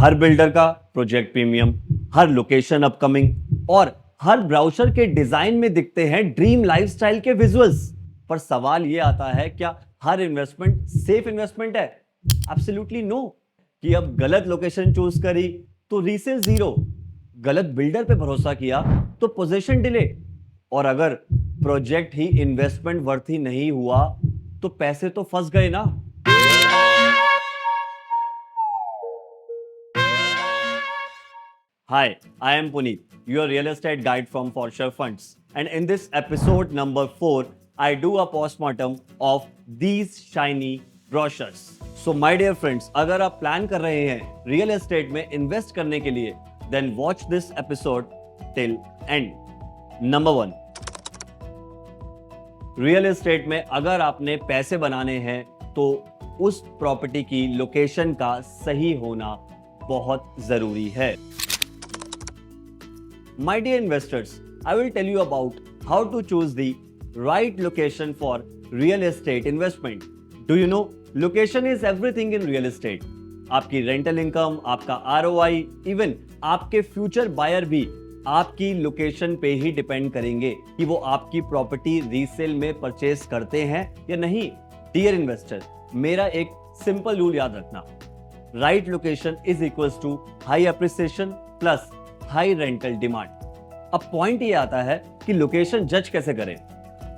हर builder का project premium, हर location upcoming और हर brochure के डिजाइन में दिखते हैं ड्रीम लाइफस्टाइल के विजुअल्स। पर सवाल यह आता है, क्या हर इन्वेस्टमेंट सेफ इन्वेस्टमेंट है? Absolutely no. कि अब गलत लोकेशन चूज करी तो रीसेल जीरो, गलत बिल्डर पे भरोसा किया तो पोजीशन डिले, और अगर प्रोजेक्ट ही इन्वेस्टमेंट वर्थी नहीं हुआ तो पैसे तो फंस गए ना। Hi, I am Puneet, your real estate guide from Forscher Funds. And in this episode number 4, I do a postmortem of these shiny brochures. So my dear friends, अगर आप प्लान कर रहे हैं रियल एस्टेट में invest करने के लिए, then watch this episode till end. Number 1, real estate में अगर आपने पैसे बनाने हैं तो उस प्रॉपर्टी की लोकेशन का सही होना बहुत जरूरी है। My dear investors, I will tell you about how to choose the right location for real estate investment. Do you know, location is everything in real estate. आपकी रेंटल इनकम, आपका ROI, even आपके future buyer भी आपकी location पे ही depend करेंगे कि वो आपकी प्रॉपर्टी रीसेल में परचेस करते हैं या नहीं। डियर इन्वेस्टर, मेरा एक सिंपल रूल याद रखना, right location is equals to high appreciation plus high rental demand. अब पॉइंट ये आता है कि लोकेशन जज कैसे करें।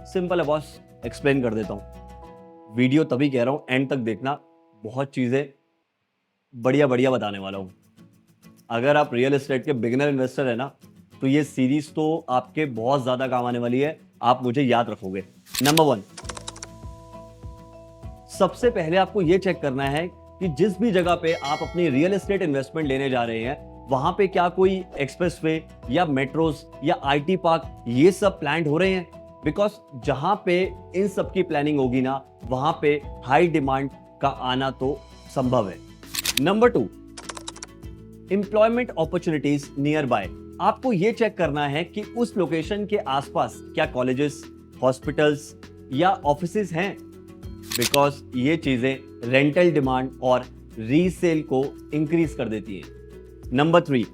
सिंपल है बॉस, एक्सप्लेन कर देता हूं। वीडियो तभी कह रहा हूं, एंड तक देखना, बहुत चीजें बढ़िया बढ़िया बताने वाला हूं। अगर आप रियल एस्टेट के बिगिनर इन्वेस्टर है ना, तो ये सीरीज तो आपके बहुत ज्यादा काम आने वाली है, आप मुझे याद रखोगे। नंबर 1, सबसे पहले आपको यह चेक करना है कि जिस भी जगह पे आप अपनी रियल एस्टेट इन्वेस्टमेंट लेने जा रहे हैं, वहां पे क्या कोई एक्सप्रेसवे या मेट्रोस या आईटी पार्क ये सब प्लान हो रहे हैं। बिकॉज जहां पे इन सब की प्लानिंग होगी ना, वहां पे हाई डिमांड का आना तो संभव है। Number 2, employment opportunities near by. आपको यह चेक करना है कि उस लोकेशन के आसपास क्या कॉलेजेस, हॉस्पिटल्स या ऑफिसेज हैं। बिकॉज ये चीजें रेंटल डिमांड और रीसेल को इंक्रीज कर देती हैं। नंबर 3,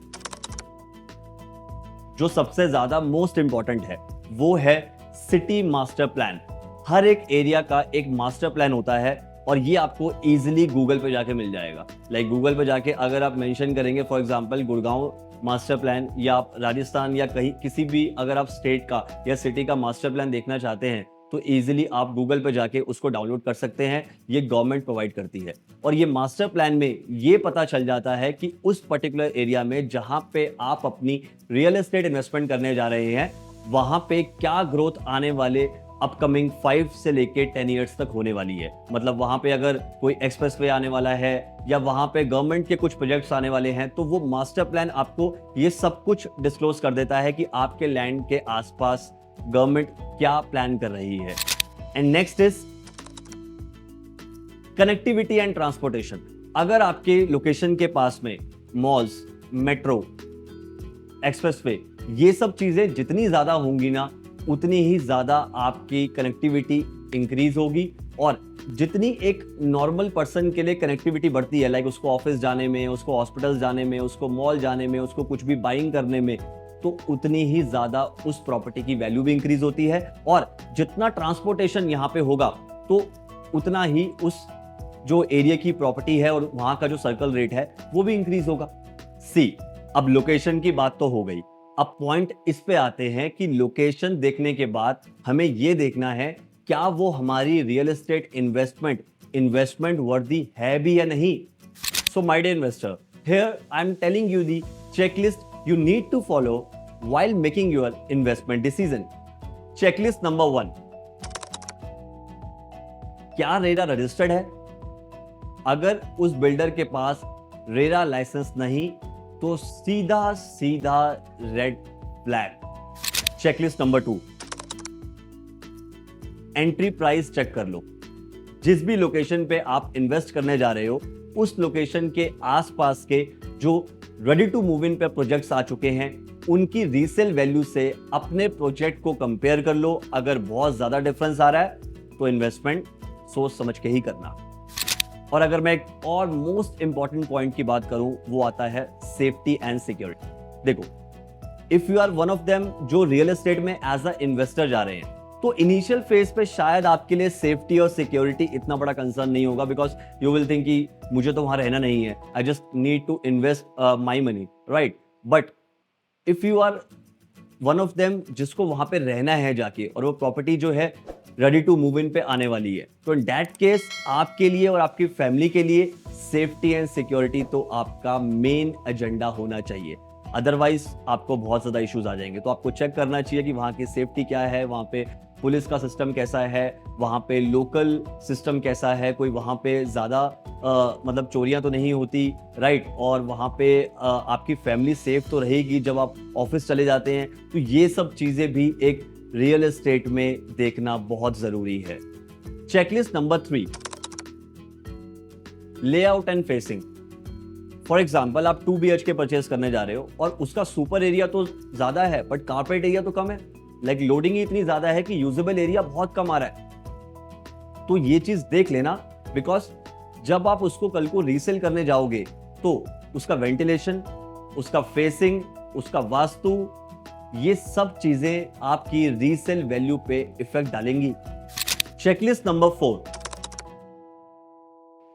जो सबसे ज्यादा मोस्ट इंपॉर्टेंट है, वो है सिटी मास्टर प्लान। हर एक एरिया का एक मास्टर प्लान होता है और ये आपको इजीली गूगल पे जाके मिल जाएगा। लाइक गूगल पे जाके अगर आप मेंशन करेंगे for example Gurgaon master plan, या आप राजस्थान या कहीं किसी भी अगर आप स्टेट का या सिटी का मास्टर प्लान देखना चाहते हैं, तो इजीली आप गूगल पर जाके उसको डाउनलोड कर सकते हैं। ये गवर्नमेंट प्रोवाइड करती है और ये मास्टर प्लान में ये पता चल जाता है कि उस पर्टिकुलर एरिया में जहां पे आप अपनी रियल एस्टेट इन्वेस्टमेंट करने जा रहे हैं, वहां पे क्या ग्रोथ आने वाले अपकमिंग 5 से लेके 10 ईयर्स तक होने वाली है। मतलब वहां पे अगर कोई एक्सप्रेसवे आने वाला है या वहां पे गवर्नमेंट के कुछ प्रोजेक्ट्स आने वाले हैं, तो वो मास्टर प्लान आपको ये सब कुछ डिस्क्लोज कर देता है कि आपके लैंड के आसपास गवर्नमेंट क्या प्लान कर रही है। And next is connectivity and transportation. अगर आपके लोकेशन के पास में मॉल्स, मेट्रो, एक्सप्रेसवे, ये सब चीजें जितनी ज्यादा होंगी ना, उतनी ही ज्यादा आपकी कनेक्टिविटी इंक्रीज होगी। और जितनी एक नॉर्मल पर्सन के लिए कनेक्टिविटी बढ़ती है, लाइक उसको ऑफिस जाने में, उसको हॉस्पिटल जाने में, उसको मॉल जाने में, उसको कुछ भी बाइंग करने में, तो उतनी ही ज्यादा उस प्रॉपर्टी की वैल्यू भी इंक्रीज होती है। और जितना ट्रांसपोर्टेशन यहां पे होगा, तो उतना ही उस जो एरिया की प्रॉपर्टी है और वहां का जो सर्कल रेट है, वो भी इंक्रीज होगा। सी, अब लोकेशन की बात तो हो गई। अब पॉइंट इस पे आते हैं कि लोकेशन देखने के बाद हमें यह देखना है, क्या वो हमारी रियल एस्टेट इन्वेस्टमेंट वर्दी है भी या नहीं। So my dear investor, here I am telling you the checklist you need to follow while making your investment decision. Checklist number 1, क्या रेरा रजिस्टर्ड है? अगर उस बिल्डर के पास रेरा लाइसेंस नहीं, तो सीधा सीधा red flag. Checklist number 2, entry price check कर लो। जिस भी लोकेशन पे आप इन्वेस्ट करने जा रहे हो, उस लोकेशन के आसपास के जो रेडी टू मूव इन पे प्रोजेक्ट्स आ चुके हैं, उनकी रीसेल वैल्यू से अपने प्रोजेक्ट को कंपेयर कर लो। अगर बहुत ज्यादा डिफरेंस आ रहा है तो इन्वेस्टमेंट सोच समझ के ही करना। और अगर मैं एक और मोस्ट इंपॉर्टेंट पॉइंट की बात करूं, वो आता है सेफ्टी एंड सिक्योरिटी। देखो, if you are one of them जो रियल एस्टेट में एज अ इन्वेस्टर जा रहे हैं, तो इनिशियल फेज पे शायद आपके लिए सेफ्टी और सिक्योरिटी इतना बड़ा कंसर्न नहीं होगा, बिकॉज यू विल थिंक कि मुझे तो वहां रहना नहीं है, I just need to invest my money, right. But if you are one of them जिसको वहां पे रहना है जाके, और वो प्रॉपर्टी जो है रेडी टू मूव इन पे आने वाली है, तो इन दैट केस आपके लिए और आपकी फैमिली के लिए सेफ्टी एंड सिक्योरिटी तो आपका मेन एजेंडा होना चाहिए। अदरवाइज आपको बहुत ज्यादा इश्यूज आ जाएंगे। तो आपको चेक करना चाहिए कि वहां की सेफ्टी क्या है, वहां पे पुलिस का सिस्टम कैसा है, वहां पे लोकल सिस्टम कैसा है, कोई वहां पे ज्यादा मतलब चोरियां तो नहीं होती, राइट, और वहां पे आपकी फैमिली सेफ तो रहेगी जब आप ऑफिस चले जाते हैं। तो ये सब चीजें भी एक रियल एस्टेट में देखना बहुत जरूरी है। Checklist number 3, layout and facing. For example, आप 2 BHK परचेस करने जा रहे हो और उसका सुपर एरिया तो ज्यादा है बट कारपेट एरिया तो कम है, लाइक लोडिंग ही इतनी ज्यादा है कि यूजेबल एरिया बहुत कम आ रहा है। तो ये चीज देख लेना, बिकॉज जब आप उसको कल को रीसेल करने जाओगे तो उसका वेंटिलेशन, उसका फेसिंग, उसका वास्तु, ये सब चीजें आपकी रीसेल वैल्यू पे इफेक्ट डालेंगी। Checklist number 4,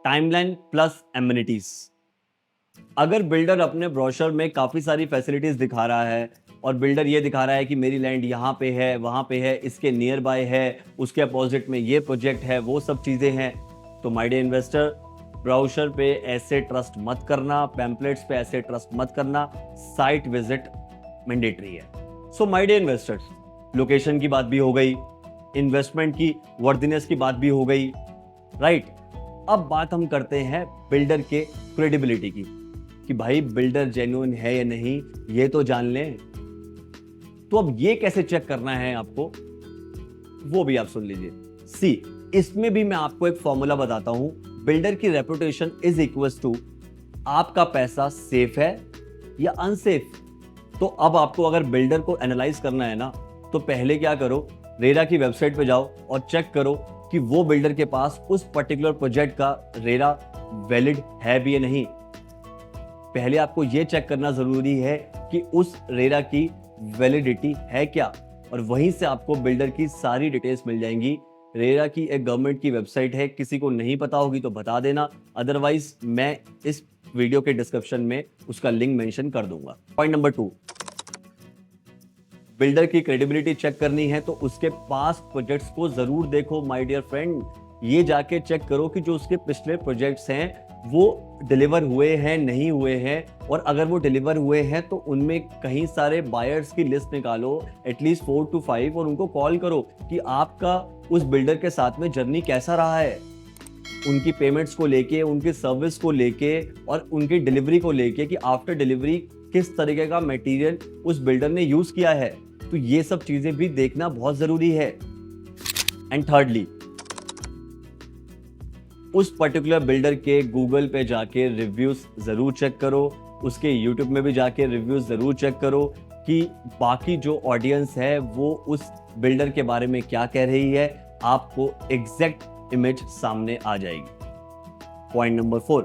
timeline plus amenities. अगर बिल्डर अपने ब्रोशर में काफी सारी फैसिलिटीज दिखा रहा है और बिल्डर ये दिखा रहा है कि मेरी लैंड यहाँ पे है, वहां पे है, इसके नियर बाय है, उसके अपोजिट में ये प्रोजेक्ट है, वो सब चीजें हैं, तो माय डियर इन्वेस्टर, ब्राउशर पे ऐसे ट्रस्ट मत करना, पैम्पलेट्स पे ऐसे ट्रस्ट मत करना, साइट विजिट मैंडेटरी है। So my dear investors, location की बात भी हो गई, इन्वेस्टमेंट की वर्दीनेस की बात भी हो गई, राइट। अब बात हम करते हैं बिल्डर के क्रेडिबिलिटी की, कि भाई बिल्डर जेन्युइन है या नहीं, ये तो जान लें। तो अब ये कैसे चेक करना है आपको, वो भी आप सुन लीजिए। सी, इसमें भी मैं आपको एक फॉर्मूला बताता हूं। बिल्डर की रेपुटेशन इज इक्वल्स टू आपका पैसा सेफ है या अनसेफ। तो अब आपको अगर बिल्डर को एनालाइज करना है ना, तो पहले क्या करो, रेरा की वेबसाइट पे जाओ और चेक करो कि वो बिल्डर के पास उस पर्टिकुलर प्रोजेक्ट का रेरा वैलिड है भी या नहीं। पहले आपको यह चेक करना जरूरी है कि उस रेरा की वैलिडिटी है क्या, और वहीं से आपको बिल्डर की सारी डिटेल्स मिल जाएंगी। रेरा की एक गवर्नमेंट की वेबसाइट है, किसी को नहीं पता होगी तो बता देना, अदरवाइज मैं इस वीडियो के डिस्क्रिप्शन में उसका लिंक मेंशन कर दूंगा। पॉइंट नंबर 2, बिल्डर की क्रेडिबिलिटी चेक करनी है तो उसके पास प्रोजेक्ट्स को जरूर देखो माय डियर फ्रेंड। ये जाके चेक करो कि जो उसके पिछले प्रोजेक्ट्स हैं वो डिलीवर हुए हैं नहीं हुए हैं, और अगर वो डिलीवर हुए हैं तो उनमें कहीं सारे बायर्स की लिस्ट निकालो, एटलीस्ट 4 to 5, और उनको कॉल करो कि आपका उस बिल्डर के साथ में जर्नी कैसा रहा है, उनकी पेमेंट्स को लेके, उनकी सर्विस को लेके और उनकी डिलीवरी को लेके, कि आफ्टर डिलीवरी किस तरीके का मटेरियल उस बिल्डर ने यूज किया है। तो ये सब चीजें भी देखना बहुत जरूरी है। एंड थर्डली, उस पर्टिकुलर बिल्डर के गूगल पे जाके रिव्यूज जरूर चेक करो, उसके यूट्यूब में भी जाके रिव्यूज जरूर चेक करो कि बाकी जो ऑडियंस है वो उस बिल्डर के बारे में क्या कह रही है, आपको एग्जैक्ट इमेज सामने आ जाएगी। पॉइंट नंबर 4,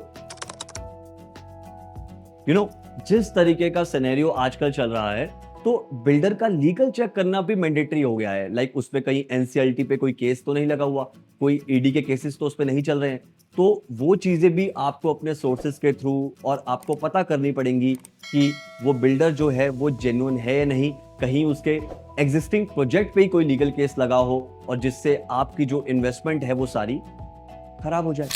जिस तरीके का सिनेरियो आजकल चल रहा है, तो बिल्डर का लीगल चेक करना भी मैंडेटरी हो गया है। लाइक उस पे कहीं एनसीएलटी पे कोई केस तो नहीं लगा हुआ, कोई ईडी के केसेस तो उस पे नहीं चल रहे हैं, तो वो चीजें भी आपको अपने सोर्सेज के थ्रू और आपको पता करनी पड़ेंगी कि वो बिल्डर जो है वो जेन्युइन है या नहीं। कहीं उसके एग्जिस्टिंग प्रोजेक्ट पे ही कोई लीगल केस लगा हो और जिससे आपकी जो इन्वेस्टमेंट है वो सारी खराब हो जाए।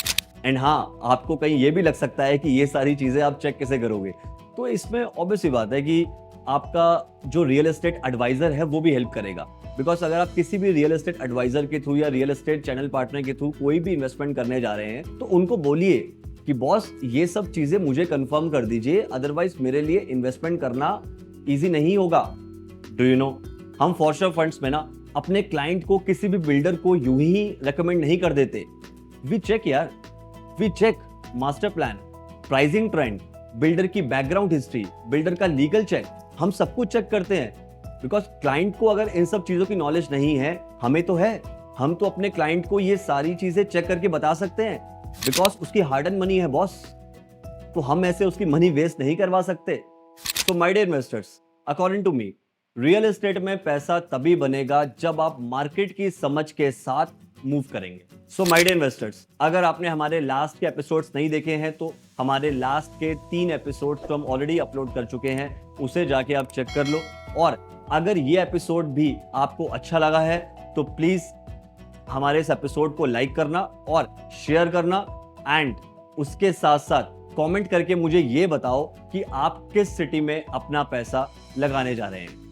एंड हाँ, आपको कहीं ये भी लग सकता है कि ये सारी चीजें आप चेक कैसे करोगे, तो इसमें ऑब्वियस सी बात है कि आपका जो रियल एस्टेट एडवाइजर है वो भी हेल्प करेगा। बिकॉज अगर आप किसी भी रियल एस्टेट एडवाइजर के थ्रू या रियल एस्टेट चैनल पार्टनर के थ्रू कोई भी इन्वेस्टमेंट करने जा रहे हैं, तो उनको बोलिए कि बॉस ये सब चीजें मुझे कंफर्म कर दीजिए, अदरवाइज मेरे लिए इन्वेस्टमेंट करना इजी नहीं होगा। डू यू नो, हम फॉरश्योर फंड्स में ना अपने क्लाइंट को किसी भी बिल्डर को यूं ही रेकमेंड नहीं कर देते। वी चेक यार, we check master plan, pricing trend, builder की बैकग्राउंड हिस्ट्री, बिल्डर का लीगल चेक, हम सब कुछ चेक करते हैं। बिकॉज क्लाइंट को अगर इन सब चीजों की नॉलेज नहीं है, हमें तो है, हम तो अपने क्लाइंट को ये सारी चीजें चेक करके बता सकते हैं बिकॉज उसकी हार्ड एंड मनी है बॉस, तो हम ऐसे उसकी मनी वेस्ट नहीं करवा सकते। तो my dear investors, according to me, real estate में पैसा तभी बनेगा जब आप मार्केट की समझ के साथ मूव करेंगे। सो माय डियर इन्वेस्टर्स, अगर आपने हमारे लास्ट के एपिसोड्स नहीं देखे हैं तो हमारे लास्ट के 3 एपिसोड्स तो हम ऑलरेडी अपलोड कर चुके हैं, उसे जाके आप चेक कर लो। और अगर ये एपिसोड भी आपको अच्छा लगा है तो प्लीज हमारे इस एपिसोड को लाइक करना और शेयर करना, एंड उसके साथ साथ कमेंट करके मुझे ये बताओ कि आप किस सिटी में अपना पैसा लगाने जा रहे हैं।